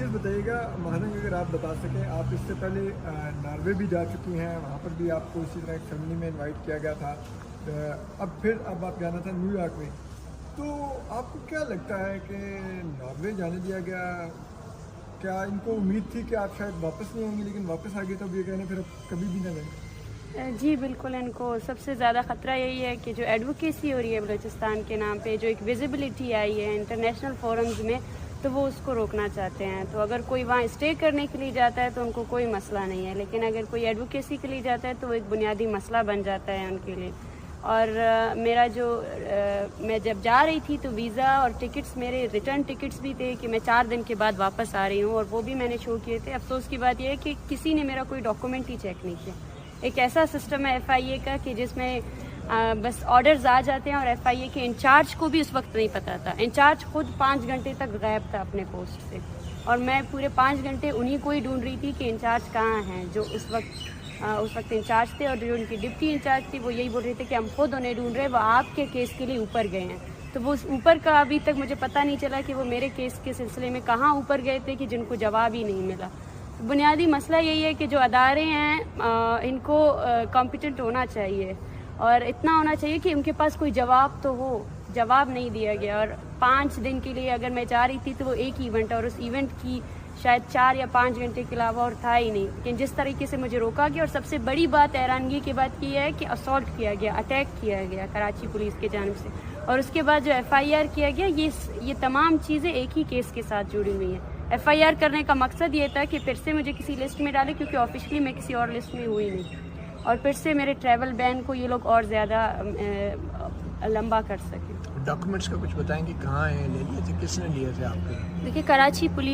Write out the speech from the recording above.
चीज़ बताइएगा महानंग, अगर आप बता सकें, आप इससे पहले नॉर्वे भी जा चुकी हैं, वहाँ पर भी आपको इसी तरह एक फैमिली में इनवाइट किया गया था। अब आप जाना था न्यूयॉर्क में, तो आपको क्या लगता है कि नॉर्वे जाने दिया गया? क्या इनको उम्मीद थी कि आप शायद वापस नहीं आएंगे, लेकिन वापस आ गए, तो अब ये कहना फिर अब कभी भी ना जाए? जी बिल्कुल, इनको सबसे ज़्यादा ख़तरा यही है कि जो एडवोकेसी हो रही है बलूचिस्तान के नाम पे, जो एक विजिबिलिटी आई है इंटरनेशनल फोरम्स में, तो वो उसको रोकना चाहते हैं। तो अगर कोई वहाँ स्टे करने के लिए जाता है तो उनको कोई मसला नहीं है, लेकिन अगर कोई एडवोकेसी के लिए जाता है तो वो एक बुनियादी मसला बन जाता है उनके लिए। और मेरा जो मैं जब जा रही थी तो वीज़ा और टिकट्स, मेरे रिटर्न टिकट्स भी थे कि मैं 4 दिन के बाद वापस आ रही हूँ, और वो भी मैंने शो किए थे। अफसोस की बात यह है कि किसी ने मेरा कोई डॉक्यूमेंट ही चेक नहीं किया। एक ऐसा सिस्टम है FIA का कि जिसमें बस ऑर्डर्स आ जाते हैं, और FIA के इंचार्ज को भी उस वक्त नहीं पता था। इंचार्ज खुद 5 घंटे तक गायब था अपने पोस्ट से, और मैं पूरे 5 घंटे उन्हीं को ही ढूंढ रही थी कि इंचार्ज कहाँ हैं, जो उस वक्त इंचार्ज थे। और जो उनकी डिप्टी इंचार्ज थी वो यही बोल रहे थे कि हम खुद उन्हें ढूंढ रहे हैं, वो आपके केस के लिए ऊपर गए हैं। तो वो ऊपर का अभी तक मुझे पता नहीं चला कि वो मेरे केस के सिलसिले में कहाँ ऊपर गए थे, कि जिनको जवाब ही नहीं मिला। बुनियादी मसला यही है कि जो अदारे हैं इनको कॉम्पिटेंट होना चाहिए, और इतना होना चाहिए कि उनके पास कोई जवाब तो हो। जवाब नहीं दिया गया, और 5 दिन के लिए अगर मैं जा रही थी तो वो एक इवेंट, और उस इवेंट की शायद 4 या 5 घंटे के अलावा और था ही नहीं। लेकिन जिस तरीके से मुझे रोका गया, और सबसे बड़ी बात हैरानगी की बात की है कि असॉल्ट किया गया, अटैक किया गया कराची पुलिस के जानिब से, और उसके बाद जो FIR किया गया, ये तमाम चीज़ें एक ही केस के साथ जुड़ी हुई हैं। FIR करने का मकसद ये था कि फिर से मुझे किसी लिस्ट में डाले, क्योंकि ऑफिशियली मैं किसी और लिस्ट में हुई नहीं, और फिर से मेरे ट्रैवल बैन को ये लोग और ज़्यादा लंबा कर सकें। डॉक्यूमेंट्स का कुछ बताएंगे, कहाँ हैं, ले लिए थे, किसने लिए थे आपके? देखिए, कराची पुलिस